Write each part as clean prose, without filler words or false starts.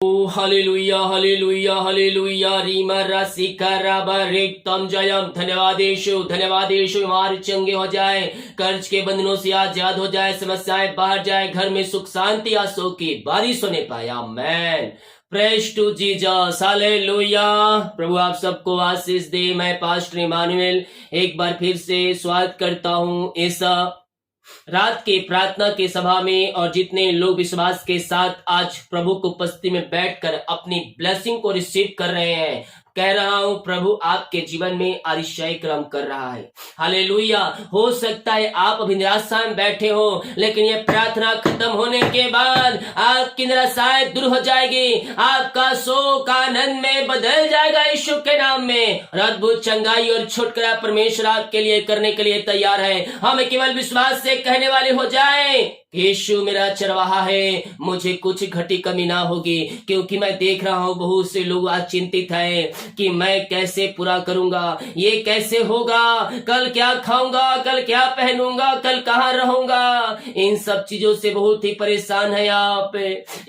Hallelujah hallelujah hallelujah रीमा रासिका राबा रेक तम जयम। धन्यवाद यीशु, धन्यवाद यीशु। हमारे चंगे हो जाए, कर्ज के बंधनों से आजाद हो जाए, समस्याएं बाहर जाए, घर में सुख शांति आंसू की बारिश होने पाए। Amen. Praise to Jesus, hallelujah. प्रभु आप सबको आशीष दे। मैं पास्टर इमानुएल एक बार फिर से स्वागत करता हूँ इस रात के प्रार्थना के सभा में। और जितने लोग विश्वास के साथ आज प्रभु को उपस्थिति में बैठकर अपनी ब्लेसिंग को रिसीव कर रहे हैं, कह रहा हूं प्रभु आपके जीवन में अतिशय क्रम कर रहा है। हालेलुया। हो सकता है आप अभी निराशा में बैठे हो, लेकिन ये प्रार्थना खत्म होने के बाद आपकी निराशाएं दूर हो जाएगी, आपका शोक आनंद में बदल जाएगा यीशु के नाम में। और अद्भुत चंगाई और छुटकारा परमेश्वर आपके लिए करने के लिए तैयार है। हम केवल विश्वास से कहने वाले हो जाए, यीशु मेरा चरवाहा है, मुझे कुछ घटी कमी ना होगी। क्योंकि मैं देख रहा हूँ बहुत से लोग आज चिंतित हैं कि मैं कैसे पूरा करूंगा, ये कैसे होगा, कल क्या खाऊंगा, कल क्या पहनूंगा, कल कहाँ रहूंगा। इन सब चीजों से बहुत ही परेशान है आप।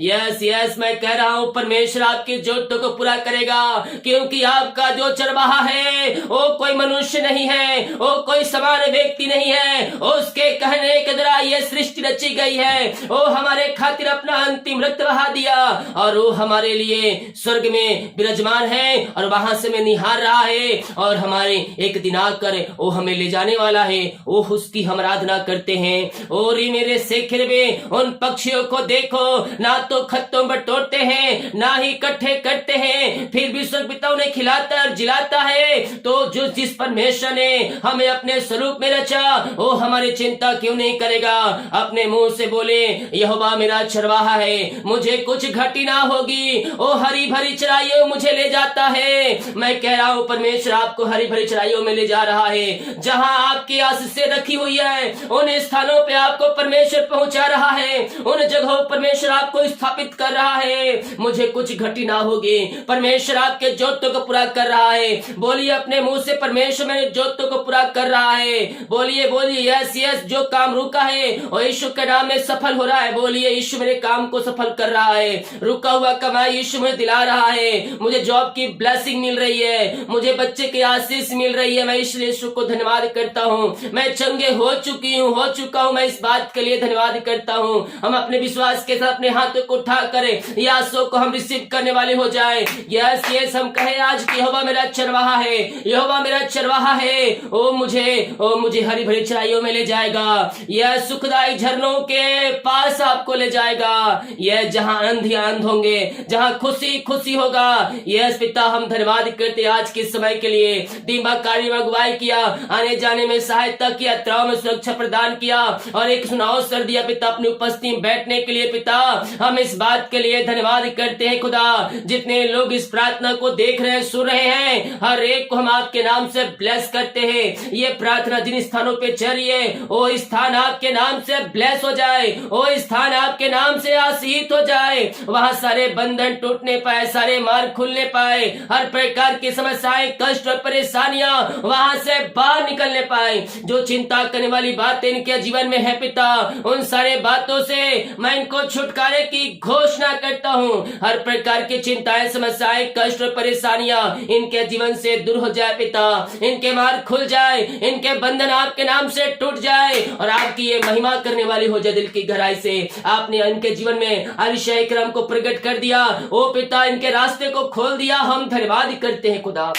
यस यस, मैं कह रहा हूँ परमेश्वर आपकी जरूरतों को पूरा करेगा। क्योंकि आपका जो चरवाहा है वो कोई मनुष्य नहीं है, वो कोई सामान्य व्यक्ति नहीं है। उसके कहने के द्वारा ये सृष्टि रची गई है। वो हमारे खातिर अपना अंतिम रक्त बहा दिया और वो हमारे लिए स्वर्ग में विराजमान है और वहां से मैं निहार रहा है। और हमारे एक दिन आकर वो हमें ले जाने वाला है। वो उसकी हम आराधना करते हैं। और मेरे शेखर में उन पक्षियों को देखो, ना तो खत्तों पर तोड़ते हैं, ना ही इकट्ठे करते हैं, फिर भी स्वर्ग पिता उन्हें खिलाता और जिलाता है। तो जो जिस परमेश्वर ने हमें अपने स्वरूप में रचा, वो हमारी चिंता क्यों नहीं करेगा। अपने मुंह से बोले, यहोवा मेरा चरवाहा है, मुझे कुछ घटी ना होगी। वो हरी भरी चराइयों मुझे ले जाता है। मैं कह रहा हूँ परमेश्वर आपको हरी भरी चराइयों में ले जा रहा है। जहाँ आपकी आशीषें रखी हुई है, उन स्थानों पे आपको परमेश्वर पहुंचा रहा है। उन जगहों परमेश्वर आपको स्थापित कर रहा है। मुझे कुछ घटी ना होगी। परमेश्वर आपके जरूरतों को पूरा कर रहा है। बोलिए अपने मुंह से, परमेश्वर मेरे जरूरतों को पूरा कर रहा है। बोलिए बोलिए, यस यस। जो काम रुका है वो यीशु के नाम में सफल हो रहा है। बोलिए, यीशु मेरे काम को सफल कर रहा है। रुका हुआ कमाई यीशु मुझे दिला रहा है। मुझे जॉब की ब्लेसिंग मिल रही है, मुझे बच्चे की आशीष मिल रही है। मैं इसलिए यीशु को धन्यवाद करता हूँ। मैं चंगे हो चुका हूँ। मैं इस बात के लिए धन्यवाद करता हूँ। हम अपने विश्वास के साथ अपने हाथों को उठा कर आंसू को हम रिसीव करने वाले हो जाए। यस यस, हम कहे आज कि यहोवा मेरा चरवाहा है, यहोवा मेरा चरवाहा है। ओ मुझे हरी भरी चराइयों में ले जाएगा। यह सुखदायी झरनों के पास आपको ले जाएगा। यह जहां आंधी आंध होंगे, जहां खुशी खुशी होगा। यस पिता, हम धन्यवाद करते आज के समय के लिए। दिमाग कार्य में अगुवाई किया, आने जाने में सहायता किया, यात्राओं में सुरक्षा प्रदान किया और एक सुनाव सर दिया पिता अपनी उपस्थिति में बैठने के लिए। पिता, हम इस बात के लिए धन्यवाद करते हैं खुदा। जितने लोग इस प्रार्थना को देख रहे हैं, सुन रहे हैं, हर एक को हम आपके नाम से ब्लेस करते हैं। ये प्रार्थना जिन स्थानों पे चल रही है, वो स्थान आपके नाम से ब्लेस हो जाए, वो स्थान आपके नाम से आशीष हो जाए। वहां सारे बंधन टूटने पाए, सारे मार्ग खुलने पाए, हर प्रकार की समस्याएं, कष्ट और परेशानियां वहां से बाहर निकलने पाए। जो चिंता करने वाली बातें इनके जीवन में है पिता, उन सारे बातों से मैं इनको छुटकारे की घोषणा करता हूँ। हर प्रकार की चिंताएं, समस्याएं, कष्ट और परेशानियां इनके जीवन से दूर हो जाए पिता। इनके मार्ग खुल जाए, इनके बंधन आपके नाम से टूट जाए और आपकी ये महिमा करने वाली हो जाए। दिल की गहराई से आपने इनके जीवन में अतिशय क्रम को प्रकट कर दिया। ओ पिता, इनके रास्ते को खोल दिया। हम धन्यवाद करते हैं खुदा।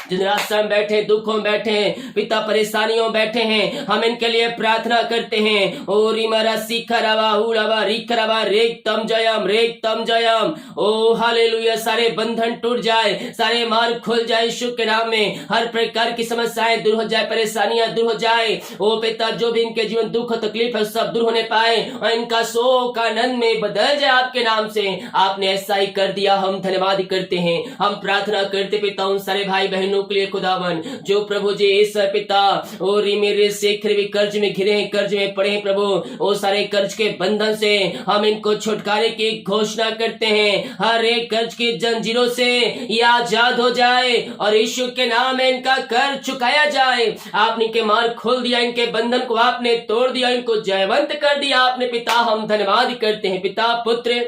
जिन रास्ते में बैठे, दुखों में बैठे हैं पिता, परेशानियों में बैठे हैं, हम इनके लिए प्रार्थना करते हैं। ओ रिमरा सिखरवा हुड़वा रिखरवा रेक तम जयम। ओ हालेलुया। सारे बंधन टूट जाए, सारे मार्ग खुल जाए यीशु के नाम में। हर प्रकार की समस्याएं दूर हो जाए, परेशानियां दूर हो जाए। ओ पिता, जो भी इनके जीवन दुख और तकलीफ है सब दूर होने पाए और इनका शोक आनंद में बदल जाए आपके नाम से। आपने ऐसा ही कर दिया। हम धन्यवाद करते हैं। हम प्रार्थना करते पिता उन सारे भाई बहनों के लिए खुदावन, जो प्रभु जी इस पिता और मेरे शेखर भी कर्ज में घिरे हैं, कर्ज में पड़े हैं प्रभु, वो सारे कर्ज के बंधन से हम इनको छुटकारे की घोषणा करते हैं। हर एक कर्ज की जंजीरों से ये आजाद हो जाए और यीशु के नाम में इनका कर्ज चुकाया जाए। आपने इनके मार्ग खोल दिया, इनके बंधन को आपने तोड़ दिया, इनको जयवंत कर दिया आपने पिता। हम धन्यवाद करते हैं पिता, पुत्र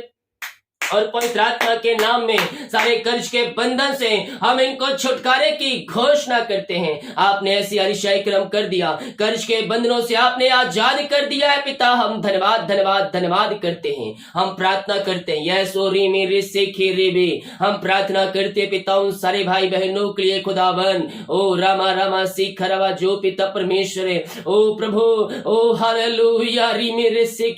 और पवित्र आत्मा के नाम में सारे कर्ज के बंधन से हम इनको छुटकारे की घोषणा करते हैं। आपने ऐसी अतिशय कर्म कर दिया, कर्ज के बंधनों से आपने आजाद कर दिया है पिता। हम धन्यवाद धन्यवाद धन्यवाद करते हैं। हम प्रार्थना करते हैं, यस ओरी मेरे से खेरे बे, हम प्रार्थना करते हैं पिता उन सारे भाई बहनों के लिए खुदावन। ओ रामा रामा सीख रवा जो पिता परमेश्वर है, ओ प्रभु, ओ हालेलुया री मेरे से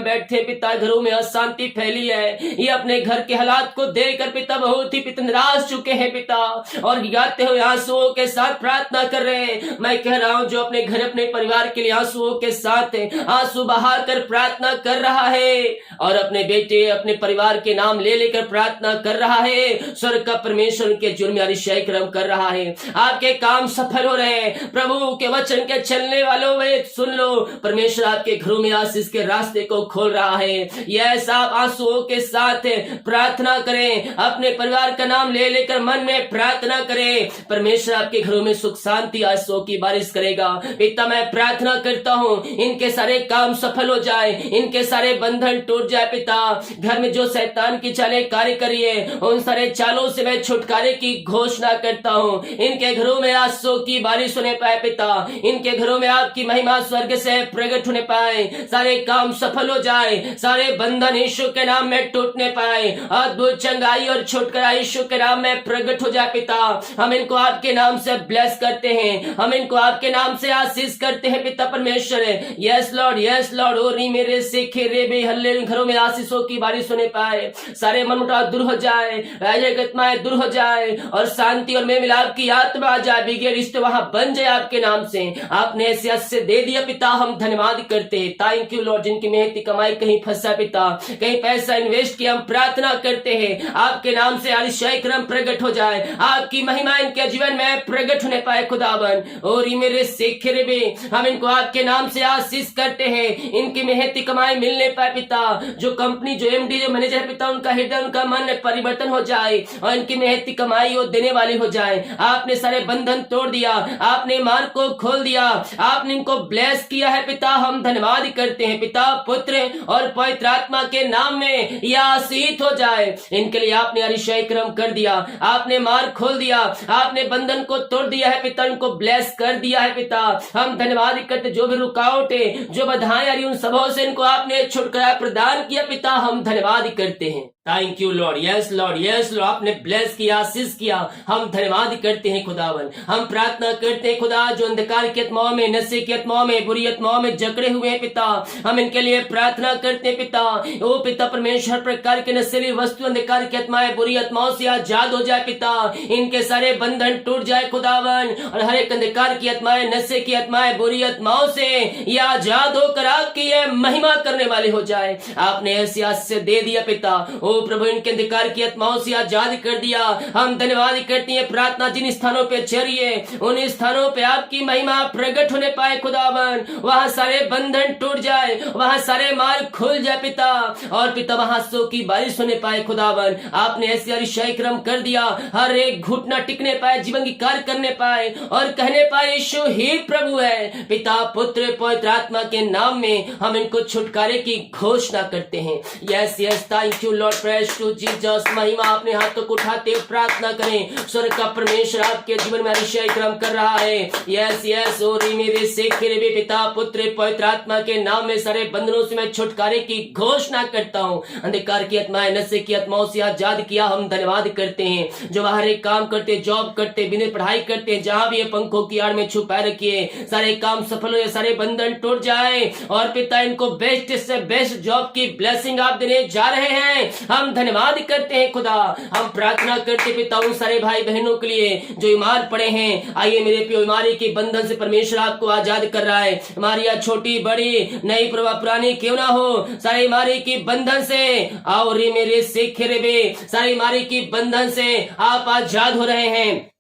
बैठे पिता, घरों में अशांति फैली है, ये अपने घर के हालात को देखकर पिता बहुत ही पिता निराश चुके हैं पिता, और गाते हुए आंसुओं के साथ प्रार्थना कर रहे हैं। मैं कह रहा हूं जो अपने घर अपने परिवार के लिए आंसुओं के साथ आंसू बहा कर प्रार्थना कर रहा है और अपने बेटे अपने परिवार के नाम ले लेकर प्रार्थना कर रहा है, स्वर्ग का परमेश्वर के जुर्म अतिशय कर्म कर रहा है। आपके काम सफल हो रहे हैं। प्रभु के वचन के चलने वालों में सुन लो, परमेश्वर आपके घरों में आशीष के रास्ते को खोल रहा है। यह आप आंसुओं के साथ प्रार्थना करें, अपने परिवार का नाम ले लेकर मन में प्रार्थना करें। परमेश्वर आपके घरों में सुख शांति आंसुओं की बारिश करेगा। पिता मैं प्रार्थना करता हूँ इनके सारे काम सफल हो जाए, इनके सारे बंधन टूट जाए पिता। घर में जो शैतान की चालें कार्य करिए उन सारे चालों से मैं छुटकारे की घोषणा करता हूँ। इनके घरों में आंसुओं की बारिश होने पाए पिता, इनके घरों में आपकी महिमा स्वर्ग से प्रकट होने पाए, सारे काम सफल हो जाए, सारे बंधन यीशु के नाम में टूटने पाए, अद्भुत चंगाई और छुटकारा यीशु के नाम में प्रकट हो जाए पिता। हम इनको आपके नाम से ब्लेस करते हैं, हम इनको आपके नाम से आशीष करते हैं पिता परमेश्वर। यस लॉर्ड ओ री मेरे से खेरे बे हल्ले, घरों में आशीषों की बारिश होने पाए, सारे मनमुटाव दूर हो जाए, राजगतमाएं दूर हो जाए और शांति और मेल मिलाप की आत्मा आ जाए, बिगड़े रिश्ते वहां बन जाए आपके नाम से। आपने ऐसे से दे दिया पिता, हम धन्यवाद करते हैं। थैंक यू लॉर्ड, जिनकी मेहनती कमाई कहीं फंसा पिता, कहीं पैसा इन्वेस्ट किया, हम प्रार्थना करते हैं आपके नाम से अतिशय कर्म प्रकट हो जाए, आपकी महिमा इनके जीवन में प्रकट होने पाए खुदावन। और मेरे शेखरे में हम इनको आपके नाम से आशीष करते हैं, इनकी मेहनती कमाई मिलने पाए पिता। जो कंपनी जो एमडी जो मैनेजर है पिता, उनका हृदय उनका मन परिवर्तन हो जाए और इनकी मेहनती कमाई वो देने वाली हो जाए। आपने सारे बंधन तोड़ दिया, आपने मार्ग को खोल दिया, आपने इनको ब्लेस किया है पिता। हम धन्यवाद करते हैं पिता, पुत्र और पवित्र आत्मा के नाम में यह आशीष हो जाए। इनके लिए आपने अतिशय कर्म कर दिया, आपने मार्ग खोल दिया, आपने बंधन को तोड़ दिया है पिता, इनको ब्लेस कर दिया है पिता। हम धन्यवाद करते, जो भी रुकावटें जो बाधाएं आ रही उन सबों से इनको आपने छुटकारा प्रदान किया पिता। हम धन्यवाद करते हैं। Thank you Lord, yes Lord, आपने ब्लेस किया, आशीष किया, हम धन्यवाद करते हैं खुदावन। हम प्रार्थना करते हैं खुदा, जो अंधकार की आत्माओं में, नशे की आत्माओं में, बुरी आत्माओं में जकड़े हुए हैं पिता, हम इनके लिए प्रार्थना करते हैं पिता। ओ पिता परमेश्वर, प्रकार के नशीली वस्तु, अंधकार की आत्माएं, बुरी आत्माओं से आजाद हो जाए पिता, इनके सारे बंधन टूट जाए खुदावन, और हर एक अंधकार की आत्माएं, नशे की आत्माएं, बुरी आत्माओं से ये आजाद होकर आपकी ये महिमा करने वाले हो जाए। आपने ऐसी आशीष दे दिया पिता। ओ प्रभु, इनके अंधकार की आत्माओं से आजाद कर दिया। हम धन्यवाद करते हैं। प्रार्थना जिन स्थानों पे चल रही है उन स्थानों पे आपकी महिमा प्रकट होने पाए खुदावन, वहां सारे बंधन टूट जाए, वहां सारे मार्ग खुल जाए पिता, और पिता वहां सो की बारिश होने पाए खुदावन। आपने ऐसे अतिशय कर्म कर दिया, हर एक घुटना टिकने पाए, जीवन की कार्य करने पाए और कहने पाए यीशु ही प्रभु है। पिता पुत्र पवित्र आत्मा के नाम में हम इनको छुटकारे की घोषणा करते हैं। Yes thank you Lord, praise to Jesus. महिमा अपने हाथों को उठाते प्रार्थना करें, स्वर्ग का परमेश्वर आपके जीवन में अतिशय कर्म कर रहा है। यस ओरी मेरे शेखरे भी पिता पुत्र पवित्र आत्मा के नाम में सारे बंधनों से मैं छुटकारे की घोषणा करता हूँ। अंधकार की आत्माएं, नशे की आत्माओं से आजाद किया, हम धन्यवाद करते हैं। जो बाहर एक काम करते, जॉब करते, बिना पढ़ाई करते, जहां भी ये पंखों की आड़ में छुपाए रखिए, सारे काम सफल हो, सारे बंधन टूट जाए, और पिता इनको बेस्ट से बेस्ट जॉब की ब्लेसिंग आप देने जा रहे हैं। हम धन्यवाद करते हैं खुदा। हम प्रार्थना करते पिता उन सारे भाई बहनों के लिए जो बीमार पड़े हैं। आइए मेरे प्रिय, बीमारी के बंधन से परमेश्वर आपको आजाद कर रहा है। बीमारियां छोटी बड़ी नई पुरानी क्यों ना हो, सारी बीमारी की बंधन से आओ रे मेरे शेखरे बे, सारी बीमारी की बंधन से आप आजाद हो रहे हैं।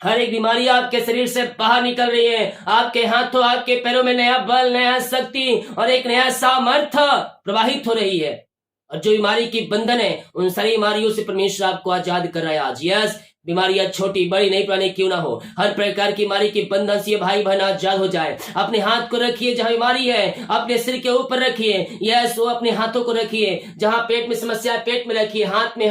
हर एक बीमारी आपके शरीर से बाहर निकल रही है। आपके हाथों आपके पैरों में नया बल, नया शक्ति और एक नया सामर्थ्य प्रवाहित हो रही है। और जो बीमारी की बंधन है उन सारी बीमारियों से परमेश्वर आपको आजाद कर रहा है आज। यस बीमारियां छोटी बड़ी नहीं पुरानी क्यों ना हो, हर प्रकार की बीमारी के बंधन से भाई बहन आजाद हो जाए। अपने हाथ को रखिए जहां बीमारी है, अपने सिर के ऊपर रखिए, यस वो अपने हाथों को रखिए। जहां पेट में समस्या है पेट में रखिए, हाथ में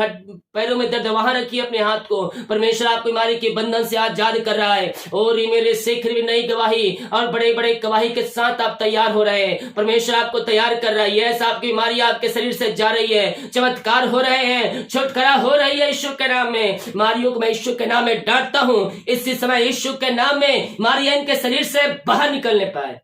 पैरों में दर्द वहां रखिए अपने हाथ को। परमेश्वर आपको बीमारी के बंधन से आजाद कर रहा है। और ये मेरे शेखर भी नई गवाही और बड़े बड़े गवाही के साथ आप तैयार हो रहे हैं। परमेश्वर आपको तैयार कर रहा है। यस आपकी बीमारी आपके शरीर से जा रही है, चमत्कार हो रहे हैं, छुटकारा हो रही है यीशु के नाम में। बीमारियों को मैं यीशु के नाम में डांटता हूं, इसी समय यीशु के नाम में बीमारियां इनके शरीर से बाहर निकलने पाए।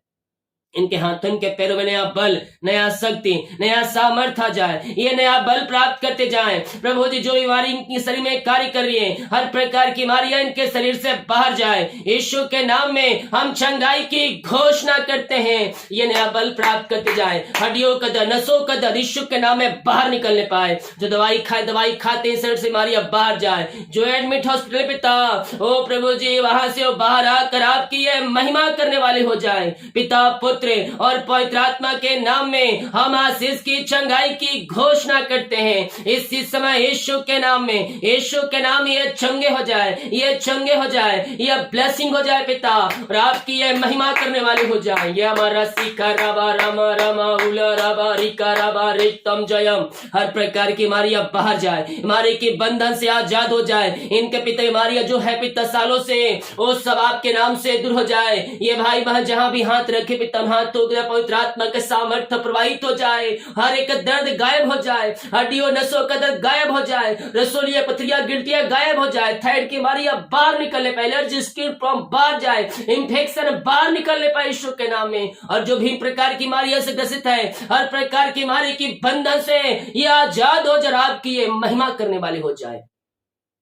इनके हाथों इनके पैरों में नया बल, नया शक्ति, नया सामर्थ्य आ जाए, ये नया बल प्राप्त करते जाएं। प्रभु जी जो बीमारी इनके शरीर में कार्य कर रही है, हर प्रकार की बीमारियां इनके शरीर से बाहर जाए। यीशु के नाम में हम चंगाई की घोषणा करते हैं, ये नया बल प्राप्त करते जाए। हड्डियों का दर्द, नसों का दर्द यीशु के नाम में बाहर निकलने पाए। जो दवाई खाते हैं शरीर से बीमारियां बाहर जाए। जो एडमिट हॉस्पिटल पिता, ओ प्रभु जी वहां से वो बाहर आकर आपकी ये महिमा करने वाले हो जाए। पिता पुत्र और पवित्र आत्मा के नाम में हम आशीष की चंगाई की घोषणा करते हैं। इसी समय यीशु के नाम में, यीशु के नाम ये चंगे हो जाए, ये चंगे हो जाए, ये ब्लेसिंग हो जाए पिता, और आपकी ये महिमा करने वाले हो जाए। ये हमारा सीखा राबा रामा रामा उला राबा रिका राबा रितम जयम। हर प्रकार की बीमारियां बाहर जाए, बीमारी के बंधन से आजाद हो जाए। इनके पिता बीमारियां जो है पिता सालों से, वो सब आपके नाम से दूर हो जाए। ये भाई बहन जहां भी हाथ रखे पिता हाथों के पवित्र आत्मा के सामर्थ्य प्रवाहित हो जाए। हर एक दर्द गायब हो जाए, हड्डियों नसों का दर्द गायब हो जाए, रसोलियां पथरियां गिल्टियां गायब हो जाए। थायराइड की बीमारियां बाहर निकलने पाए, एलर्जी स्किन प्रॉब्लम बाहर जाए, इंफेक्शन बाहर निकलने पाए यीशु के नाम में। और जो भी प्रकार की बीमारियां से ग्रसित है, हर प्रकार की बीमारी की बंधन से ये आजाद हो जाए, आपकी ये महिमा करने वाले हो जाए।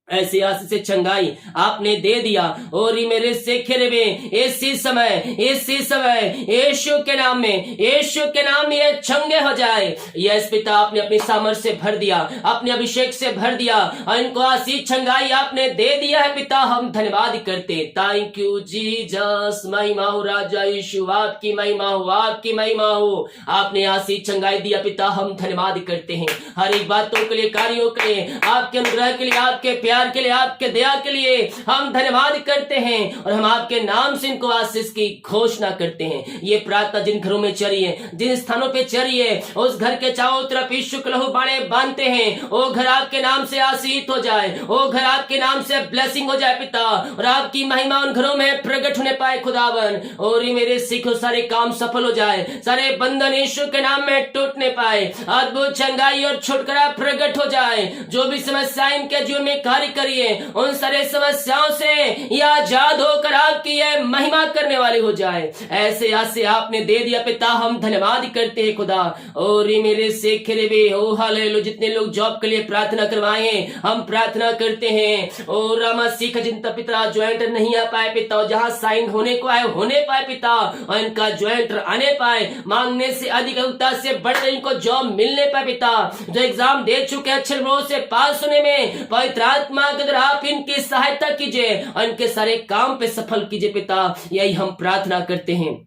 ऐसी आशीष से चंगाई आपने दे दिया। और मेरे शेखर में इसी समय यीशु के नाम में, यीशु के नाम में ये चंगे हो जाए। यस पिता आपने अपनी सामर्थ्य से भर दिया, अपने अभिषेक से भर दिया, और इनको आशीष चंगाई आपने दे दिया है पिता। हम धन्यवाद करते, थैंक यू जीसस। महिमा हो राजा यीशु, आपकी महिमा हो, आपकी महिमा हो। आपने आशीष चंगाई दिया पिता, हम धन्यवाद करते हैं हर एक बातों के लिए, कार्यों के लिए, आपके अनुग्रह के लिए, आपके प्यार के लिए, आपके दया के लिए हम धन्यवाद करते हैं। और हम आपके नाम से इनको आशीष की घोषणा करते हैं। ये प्रार्थना जिन घरों में चली है, जिन स्थानों पे चली है, उस घर के चारों तरफ यीशु के लहू बाणे बांधते हैं। वो घर आपके नाम से आशीष हो जाए, वो घर आपके नाम से ब्लेसिंग हो जाए पिता, और आपकी महिमा उन घरों में प्रकट होने पाए खुदावन। और ये मेरे सिखो सारे काम सफल हो जाए, सारे बंधन यीशु के नाम में टूटने पाए, अद्भुत चंगाई और छुटकारा प्रकट हो जाए। जो भी समस्याएं इनके जीवन में कार्य करिए, उन सारे समस्याओं से ये आजाद होकर आपकी ये महिमा करने वाले हो जाए। ऐसे आसे आपने दे दिया पिता, हम धन्यवाद करते हैं खुदा। और ये मेरे शेखरे भी ओ हालेलुया, जितने लोग जॉब के लिए प्रार्थना करवाए हैं, हम प्रार्थना करते हैं। और रामा सीख जिनका पिता ज्वाइंट नहीं आ पाए पिता, जहां साइन होने को आए होने पाए पिता, और इनका ज्वाइंट आने पाए, मांगने से अधिक से बढ़कर इनको जॉब मिलने पाए पिता। जो एग्जाम दे चुके अच्छे नंबरों से पास होने में पवित्र आत्मा अगर आप इनकी सहायता कीजिए और इनके सारे काम पे सफल कीजिए पिता, यही हम प्रार्थना करते हैं।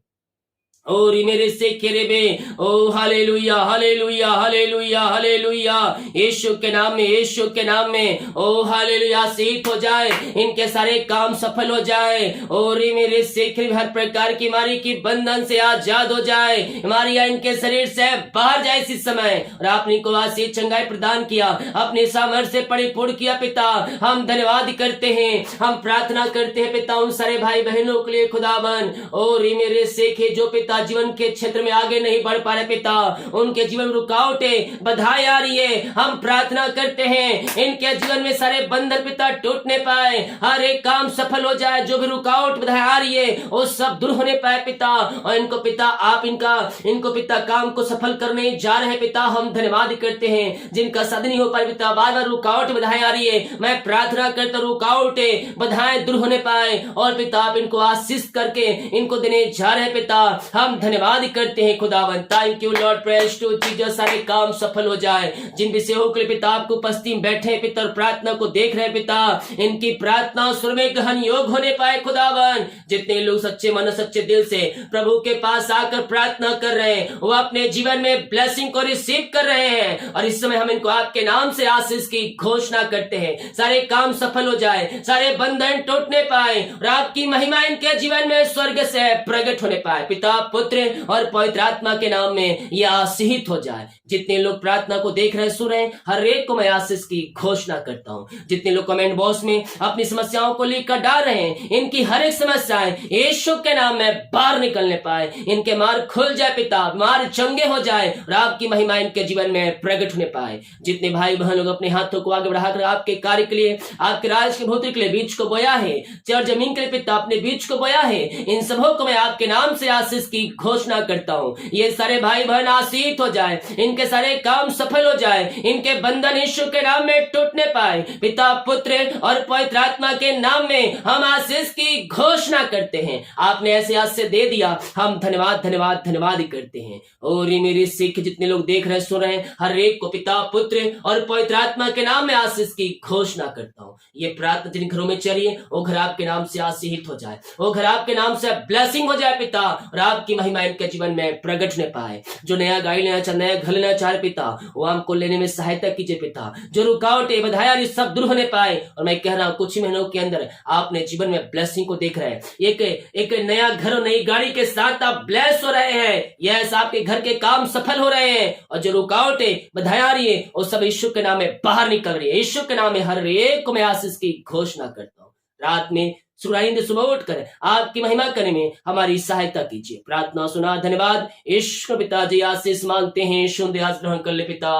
और मेरे से केरेबे ओ हालेलुया हालेलुया हालेलुया हालेलुया। यीशु के नाम में, यीशु के नाम में ओ हालेलुया आशीष हो जाए, इनके सारे काम सफल हो जाए। और मेरे से हर प्रकार की बीमारी की बंधन से आजाद हो जाए, बीमारियां इनके शरीर से बाहर जाए इस समय। और आपने को आशीष चंगाई प्रदान किया, अपने सामर्थ्य से परिपूर्ण किया पिता, हम धन्यवाद करते हैं, हम प्रार्थना करते हैं पिता उन सारे भाई बहनों के लिए खुदावन। और मेरे सेखे जो पिता जीवन के क्षेत्र में आगे नहीं बढ़ पा रहे पिता, उनके जीवन में रुकावटें बधाई आ रही है, हम प्रार्थना करते हैं इनके जीवन में सारे बंधन पिता टूटने पाए, हर एक काम सफल हो जाए। जो भी रुकावट बधाई आ रही है वो सब दूर होने पाए पिता। और इनको पिता आप इनको पिता काम को सफल करने जा रहे हैं पिता, हम धन्यवाद करते हैं। जिनका साधन नहीं हो पाए पिता, बार बार रुकावट बधाई आ रही है, मैं प्रार्थना करता रुकावटें बधाएं दूर होने पाए। और पिता आप इनको आशीष करके इनको देने जा रहे हैं पिता, हम धन्यवाद करते हैं खुदावन। Thank you Lord, praise to Jesus. सारे काम सफल हो जाए। जिन विषयों के लिए पिता आपको उपस्थिति में बैठे हैं पिता और प्रार्थना को देख रहे हैं पिता, इनकी प्रार्थना सुर में ग्रहण योग होने पाए खुदावन। जितने लोग सच्चे मन सच्चे दिल से प्रभु के पास आकर प्रार्थना कर रहे हैं, वो अपने जीवन में ब्लेसिंग को रिसीव कर रहे हैं। और इस समय हम इनको आपके नाम से आशीष की घोषणा करते हैं। सारे काम सफल हो जाए, सारे बंधन टूटने पाए और आपकी महिमा इनके जीवन में स्वर्ग से प्रकट होने पाए। पिता पुत्र और पवित्र आत्मा के नाम में यह आशीषित हो जाए। जितने लोग प्रार्थना को देख रहे सुन रहे, हर एक को मैं आशीष की घोषणा करता हूं। जितने लोग कमेंट बॉक्स में अपनी समस्याओं को लिखकर डाल रहे हैं, इनकी हर एक समस्याएं यीशु के नाम में बाहर निकलने पाए। इनके मार्ग खुल जाए पिता, मार्ग चंगे हो जाए और आपकी महिमा इनके जीवन में प्रकट होने पाए। जितने भाई बहन लोग अपने हाथों को आगे बढ़ाकर आपके कार्य के लिए, आपके राज के भौतिक के लिए बीज को बोया है, चर जमीन के लिए पिता अपने बीज को बोया है, इन सबों को मैं आपके नाम से आशीष की घोषणा करता हूं। ये सारे भाई बहन आशीष हो जाए, इनके सारे काम सफल हो जाए, इनके बंधन यीशु के नाम में टूटने पाए। पिता पुत्र और पवित्र आत्मा के नाम में हम आशीष की घोषणा करते हैं। आपने ऐसे आज से दे दिया, हम धन्यवाद धन्यवाद धन्यवाद करते हैं। और ये मेरे सिख जितने लोग देख रहे सुन रहे हैं, हर एक को पिता पुत्र और पवित्र आत्मा के नाम में आशीष की घोषणा करता हूँ। ये प्रार्थना जिन घरों में चलिए, वो घर आपके नाम से आशीषित हो जाए, वो घर आपके नाम से ब्लेसिंग हो जाए पिता, और आपकी महिमा इनके जीवन में प्रकट होने पाए। जो नया गाड़ी लेना चाहे, नया घर लेना चाहे पिता, वो हमको लेने में सहायता कीजिए पिता। जो रुकावटें बधाई सब दूर होने पाए। और मैं कह रहा हूँ कुछ ही महीनों के अंदर आपने जीवन में ब्लेसिंग को देख रहे हैं। एक नया घर और नई गाड़ी के साथ आप ब्लेस हो रहे हैं। यस, आपके घर के काम सफल हो रहे हैं और जो रुकावटें बधाई आ रही है वो सब यीशु के नाम में बाहर निकल रही है। यीशु के नाम में हर एक को मैं आशीष की घोषणा करता हूँ। रात में सुबह उठकर आपकी महिमा करने में हमारी सहायता कीजिए। प्रार्थना सुना, धन्यवाद। ईश्वर पिता जी आशीष मांगते हैं, शुद्ध आशीष ग्रहण कर ले पिता,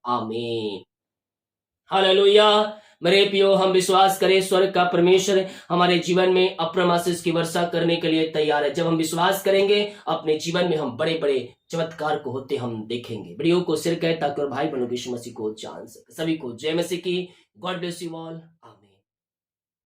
आमीन। हालेलुया। मेरे प्रियो, हम विश्वास करें स्वर्ग का परमेश्वर हमारे जीवन में अपरम आशीष की वर्षा करने के लिए तैयार है। जब हम विश्वास करेंगे, अपने जीवन में हम बड़े बड़े चमत्कार को होते हम देखेंगे। वीडियो को शेयर करें ताकि और भाई बहनों यीशु मसीह को जान सके। सभी को जय मसीह की। God bless you all.